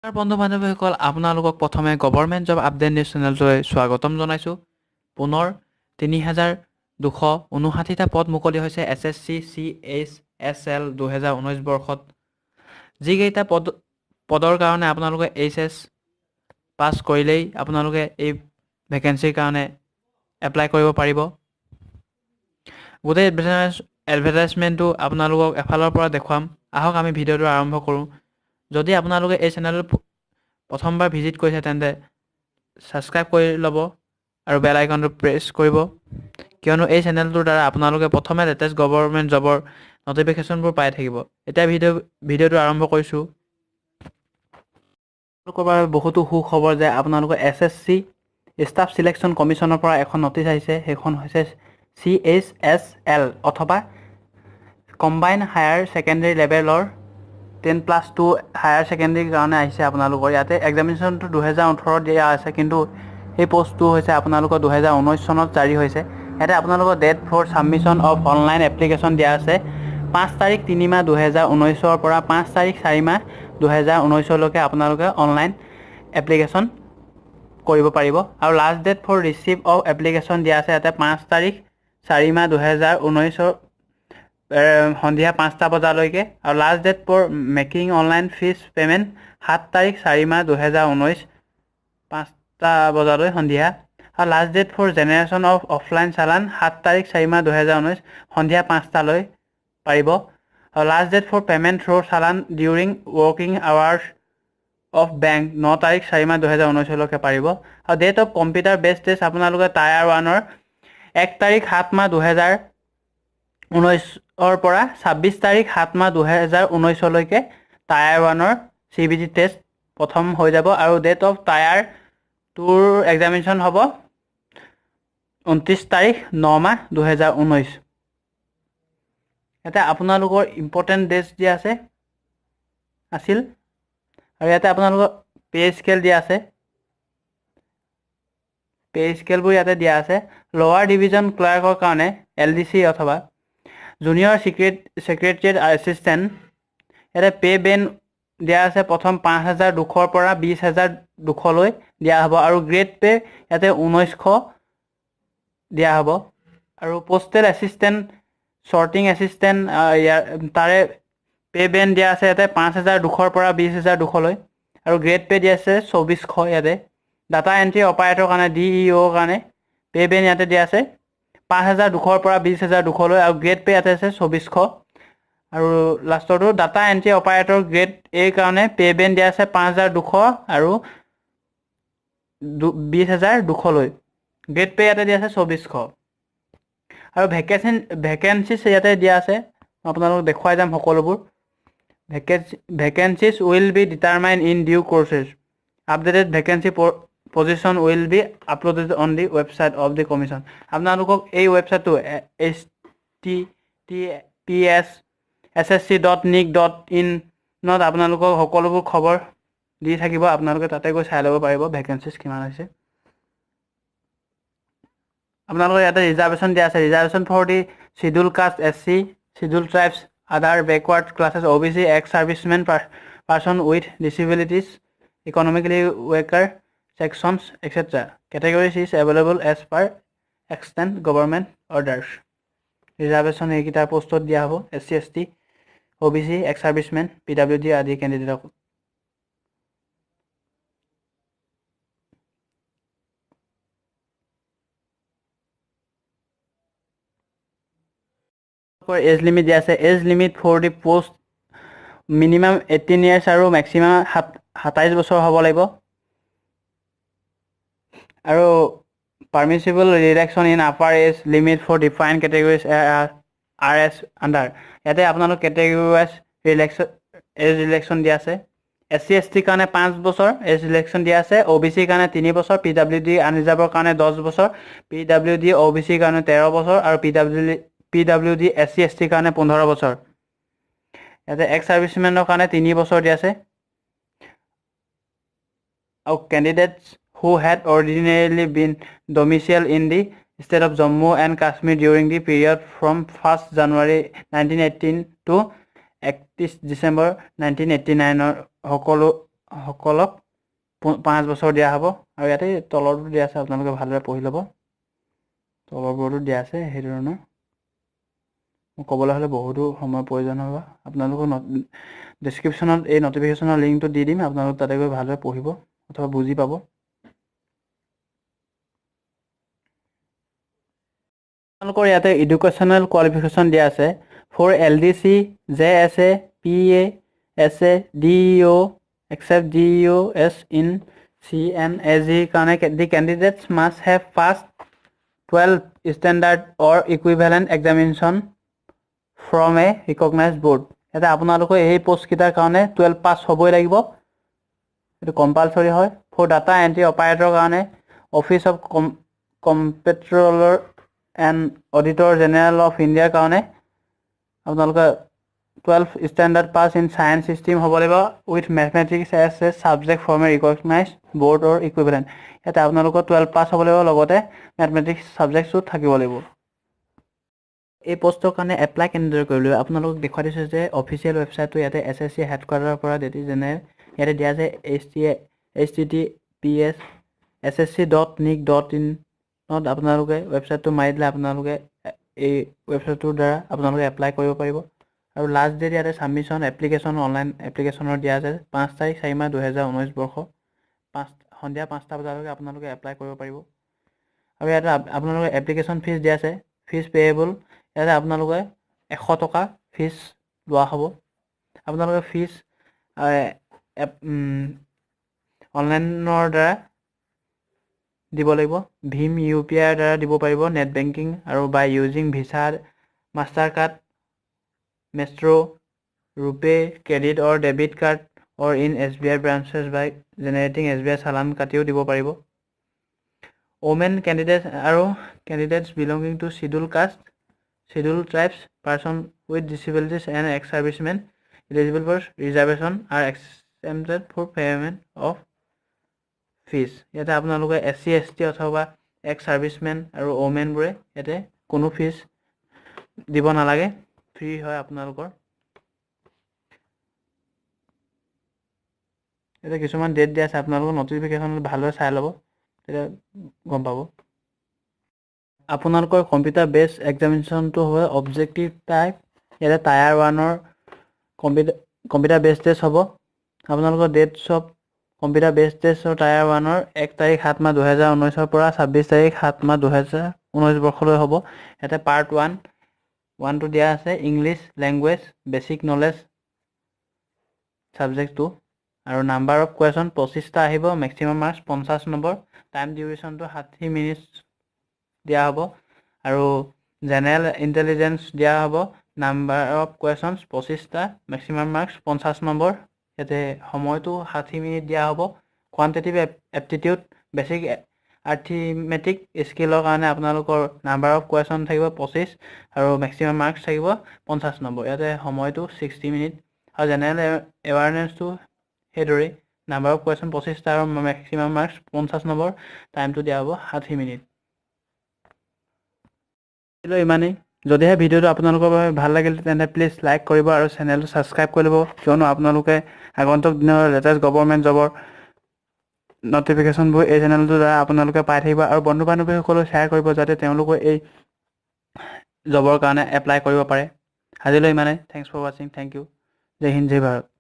বন্ধু বান্ধৱীসকল আপোনালোকক প্ৰথমে গভৰ্ণমেণ্ট জব আপডেট নিউজ চেনেলটোলৈ স্বাগতম জনাইছোঁ। পুনৰ ৩,২৫৯টা পদ মুকলি হৈছে SSC CHSL 2019 বৰ্ষত। যিকেইটা পদৰ কাৰণে আপোনালোকে HS পাছ কৰিলেই আপোনালোকে এই ভেকেঞ্চিৰ কাৰণে এপ্লাই কৰিব পাৰিব। গোটেই এডভাৰটাইজমেণ্টটো আপোনালোকক এফালৰ পৰা দেখুৱাম। আহক আমি ভিডিঅ'টো আৰম্ভ কৰোঁ। যদি আপোনালোকে এই চেনেলটো প্ৰথমবাৰ ভিজিট কৰিছে তেন্তে ছাবস্ক্ৰাইব কৰি ল'ব আৰু বেল আইকনটো প্ৰেছ কৰিব, কিয়নো এই চেনেলটোৰ দ্বাৰা আপোনালোকে প্ৰথমে লেটেষ্ট গভৰ্ণমেণ্ট জবৰ নটিফিকেশ্যনবোৰ পাই থাকিব। এতিয়া ভিডিঅ'টো আৰম্ভ কৰিছোঁ। আপোনালোকৰ বাবে বহুতো সুখবৰ যে আপোনালোকৰ SSC ষ্টাফ চিলেকশ্যন কমিশ্যনৰ পৰা এখন নটিচ আহিছে। সেইখন হৈছে CHSL অথবা কম্বাইন হায়াৰ ছেকেণ্ডেৰী লেভেলৰ 10+2 হায়াৰ ছেকেণ্ডেৰীৰ কাৰণে আহিছে আপোনালোকৰ। ইয়াতে এক্সামিনেশ্যনটো 2018 দিয়া আছে, কিন্তু এই পষ্টটো হৈছে আপোনালোকৰ 2019 চনত জাৰি হৈছে। ইয়াতে আপোনালোকৰ date for submission of online application দিয়া আছে 5 তাৰিখ 3 মাহ 2019ৰ পৰা 5 তাৰিখ 4 মাহ 2019লৈকে আপোনালোকে অনলাইন এপ্লিকেশ্যন কৰিব পাৰিব। আৰু last date for receive of application দিয়া আছে ইয়াতে 5 তাৰিখ 4 মাহ 2019 সন্ধিয়া 5টা বজালৈকে। আৰু last date for making online fees payment 7 তাৰিখ 4 মাহ 2019 5টা বজালৈ সন্ধিয়া। আৰু last date for generation of offline challan 7 তাৰিখ 4 মাহ 2019 সন্ধিয়া 5টালৈ পাৰিব। আৰু last date for payment through challan during working hours of bank 9 তাৰিখ 4 মাহ 2019লৈকে পাৰিব। আৰু date of computer based test আপোনালোকে টায়াৰ 1ৰ 1 তাৰিখ 7 মাহ 2019ৰ পৰা 26 তাৰিখ 7 মাহ 2019লৈকে টায়াৰ 1ৰ CBT টেষ্ট প্ৰথম হৈ যাব। আৰু ডেট অফ টায়াৰ 2ৰ এক্সামিনেশ্যন হ'ব 29 তাৰিখ 9 মাহ 2019। ইয়াতে আপোনালোকৰ ইম্পৰ্টেণ্ট ডেটছ দিয়া আছিল। আৰু ইয়াতে আপোনালোকৰ পে স্কেল দিয়া আছে। পে স্কেলবোৰ ইয়াতে দিয়া আছে। লোৱাৰ ডিভিজন ক্লাৰ্কৰ কাৰণে LDC অথবা জুনিয়ৰ ছেক্ৰেটেৰিয়েট এছিষ্টেণ্ট ইয়াতে পে বেণ্ড দিয়া আছে। প্ৰথম 5,200ৰ পৰা 20,200লৈ দিয়া হ'ব। আৰু গ্ৰেড পে ইয়াতে 1900 দিয়া হ'ব। আৰু পোষ্টেল এছিষ্টেণ্ট শ্বৰ্টিং এছিষ্টেণ্ট তাৰে পে বেণ্ড দিয়া আছে ইয়াতে 5,200ৰ পৰা 20,200লৈ। আৰু গ্ৰেড পে দিয়া আছে 2,400 ইয়াতে। ডাটা এণ্ট্ৰি অপাৰেটৰ কাৰণে DEO কাৰণে পে বেণ্ড ইয়াতে দিয়া আছে 5,200ৰ পৰা 20,200লৈ। আৰু গ্ৰেড পে ইয়াতে আছে 2,400। আৰু লাষ্টৰটো data entry operator grade A কাৰণে পে বেণ্ড দিয়া আছে 5,200 আৰু 20,200লৈ। গ্ৰেড পে ইয়াতে দিয়া আছে 2,400। আৰু ভেকেঞ্চিছ ইয়াতে দিয়া আছে, আপোনালোকক দেখুৱাই যাম সকলোবোৰ। Vacancies will be determined in due courses. Updated vacancy position will be uploaded on the website of the commission. আপোনালোকক এই ৱেবছাইটটো https://ssc.nic.in আপোনালোকক সকলোবোৰ খবৰ দি থাকিব। আপোনালোকে তাতে গৈ চাই ল'ব পাৰিব ভেকেঞ্চিছ কিমান হৈছে। আপোনালোকৰ ইয়াতে ৰিজাৰ্ভেশ্যন দিয়া আছে। Reservation for the scheduled caste SC, scheduled tribes, other backward classes OBC, ex servicemen person with disabilities, economically weaker sections etc. Categories is available as per extant government orders. Reservation এইকেইটা পোষ্টত দিয়া হ'ব SC ST OBC ex servicemen PWD আদি কেণ্ডিডেটক। As limit দিয়া আছে। Age limit for the post minimum 18 years আৰু maximum 27 বছৰ হ'ব লাগিব। আৰু permissible reduction in upper age limit for define categories RS under. ইয়াতে আপোনালোক কেটেগৰি ৱাইজ এজ ৰিলেকশ্যন দিয়া আছে। SC ST কাৰণে 5 বছৰ এজ ৰিলেকশ্যন দিয়া আছে। OBC কাৰণে 3 বছৰ, PWD আনৰিজাৰ্ভৰ কাৰণে 10 বছৰ, PWD OBC কাৰণে 13 বছৰ আৰু PWD SC ST কাৰণে 15 বছৰ। ইয়াতে এক্স ছাৰ্ভিচমেনৰ কাৰণে 3 বছৰ দিয়া আছে। আৰু candidates who had ordinarily been domiciled in the state of Jammu and Kashmir during the period from 1st January 1918 to 31 December 1989 সকলক 5 বছৰ দিয়া হ'ব আৰু ইয়াতে তলৰটো দিয়া আছে আপোনালোকে ভালদৰে পঢ়ি ল'ব তলৰবোৰতো দিয়া আছে সেই ধৰণৰ মই ক'বলৈ হ'লে বহুতো সময় প্ৰয়োজন হ'ব আপোনালোকৰ ডেছক্ৰিপশ্যনত এই নটিফিকেশ্যনৰ লিংকটো দি দিম আপোনালোক তাতে গৈ ভালদৰে পঢ়িব অথবা বুজি পাব আপোনালোকৰ ইয়াতে এডুকেশ্যনেল কোৱালিফিকেশ্যন দিয়া আছে for LDC JSA PA SA DEO except DEOS in CNAG কাৰণে the candidates must have passed 12 standard or equivalent examination from a recognized board এটা আপোনালোকৰ এই পোষ্ট কিটাৰ কাৰণে 12 পাস হ'বই লাগিব এটো কম্পালসৰি হয় ফৰ ডাটা এন্ট্ৰি অপাৰেটৰ কাৰণে office of comptroller and auditor general of ইণ্ডিয়াৰ কাৰণে আপোনালোকে 12 standard pass in science stream হ'ব লাগিব with mathematics as a subject from a recognized board or equivalent এটা আপোনালোকৰ 12 পাস হ'ব লাগিব লগতে mathematics subjectও থাকিব লাগিব এই পোষ্টৰ কাৰণে এপ্লাই কেনেদৰে কৰিলে আপোনালোকক দেখুৱাই দিছে যে অফিচিয়েল ৱেবছাইটটো ইয়াতে SSC হেডকোৱাৰ্টাৰৰ পৰা ডেটি জেনেৰেল ইয়াতে দিয়া আছে https ssc.nic.in ত আপোনালোকে ৱেবছাইটটো মাৰি দিলে আপোনালোকে এই ৱেবছাইটটোৰ দ্বাৰা আপোনালোকে এপ্লাই কৰিব পাৰিব আৰু লাষ্ট ডেট ইয়াতে সাবমিশন এপ্লিকেশন অনলাইন এপ্লিকেশনৰ দিয়া আছে 5 তাৰিখ 4 মাহ 2019 বৰ্ষ সন্ধিয়া 5টা বজালৈকে আপোনালোকে এপ্লাই কৰিব পাৰিব আৰু ইয়াতে আপোনালোকে এপ্লিকেশন ফিজ দিয়া আছে ফিজ পেয়েবল ইয়াতে আপোনালোকে 100 টকা ফিজ লোৱা হ'ব আপোনালোকে ফিজ অনলাইনৰ দ্বাৰা দিব লাগিব ভীম UPI দ্বাৰা দিব পাৰিব নেট বেংকিং আৰু by using Visa Master card Maestro RuPay credit or debit card or in SBI branches by generating SBI challan কাটিও দিব পাৰিব ওমেন ক্যান্ডিডেট আৰু candidates belonging to scheduled caste scheduled tribes person with disabilities and ex-servicemen eligible for reservation are exempted for payment of fees ইয়াতে আপোনালোকে SC ST অথবা ex-servicemen আৰু women বোৰে ইয়াতে কোনো ফিজ দিব নালাগে ফ্ৰী হয় আপোনালোকৰ এটা কিছুমান ডেট দিয়া আছে আপোনালোকৰ নটিফিকেশন ভালদৰে চাই ল'ব তেতিয়া গম পাব আপোনালোকৰ কম্পিউটাৰ বেস এক্সামিনেশনটো হয় অবজেক্টিভ টাইপ ইয়াতে টায়াৰ 1ৰ কম্পিউটাৰ বেস টেষ্ট হ'ব আপোনালোকৰ ডেটছ অফ কম্পিউটাৰ বেস টেষ্টৰ টায়াৰ 1ৰ 1 তাৰিখ 7 মাহ 2019 ৰ পৰা 26 তাৰিখ 7 মাহ 2019 বৰ্ষলৈ হ'ব ইয়াতে পাৰ্ট 1 টো দিয়া আছে English language basic knowledge subject 2 আৰু নাম্বাৰ অফ কোৱেশ্চন 25টা আহিব ম্যাক্সিমাম মাৰ্কস 50 নম্বৰ টাইম ডিউৰেশনটো 60 মিনিট দিয়া হ'ব আৰু জেনাৰেল ইন্টেলিজেন্স দিয়া হ'ব নাম্বাৰ অফ কোৱেশ্চনস 25টা ম্যাক্সিমাম মাৰ্কস 50 নম্বৰ ইয়াতে সময়টো 60 মিনিট দিয়া হ'ব কোৱান্টিটিভ এপ্টিটিউড বেসিক আৰ্থমেটিক স্কিলৰ কাৰণে আপোনালোকৰ নাম্বাৰ অফ কোৱেশ্চন থাকিব 25 আৰু ম্যাক্সিমাম মাৰ্কস থাকিব 50 নম্বৰ ইয়াতে সময়টো 60 মিনিট আৰু জেনাৰেল এৱাৰনেছটো হেদৰে নাম্বাৰ অফ কোৱেশ্চন 25টা আৰু ম্যাক্সিমাম মাৰ্কস 50 নম্বৰ টাইমটো দিয়া হ'ব 60 মিনিট ইমানেই যদিহে ভিডিওটো আপোনালোকৰ বাবে ভাল লাগিল তেন্তে প্লিজ লাইক কৰিব আৰু চেনেলটো সাবস্ক্ৰাইব কৰি ল'ব কিয়নো আপোনালোকে আগন্তুক দিনৰ লেটেষ্ট গভৰ্ণমেণ্ট জবৰ নটিফিকেশনবোৰ এই চেনেলটোৰ দ্বাৰা আপোনালোকে পাই থাকিব আৰু বন্ধু বান্ধৱীসকলক শ্বেয়াৰ কৰিব যাতে তেওঁলোকে এই জবৰ কাৰণে এপ্লাই কৰিব পাৰে আজিলৈ ইমানেই thanks for watching thank you জয় হিন্দ জয় ভাৰত